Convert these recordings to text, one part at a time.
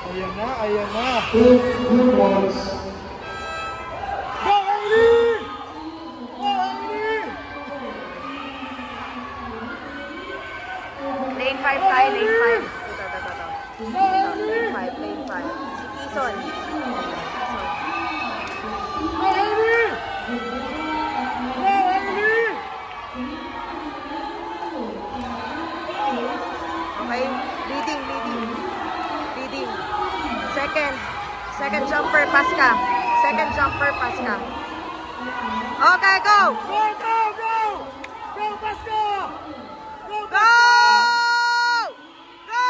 Ayan na, ayan na. Good ones. Go, Hailey! Go, Hailey! Lane 5 tayo, lane 5. Go, Hailey! Lane 5. Si Tison. Go, Hailey! Go, Hailey! Okay, leading. Second jumper, pass ka. Okay, go! Go, go, go! Go, Pasco! Go, Go! Go!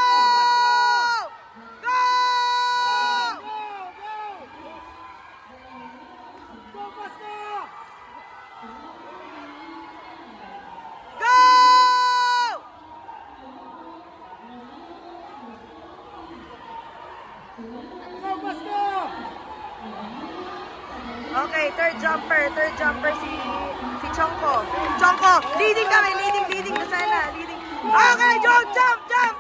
Go! Go, Pasco! Go! Go, Pasco! Okay, third jumper si Chongko. Chongko, leading kami, leading ka sana, leading. Okay, jump!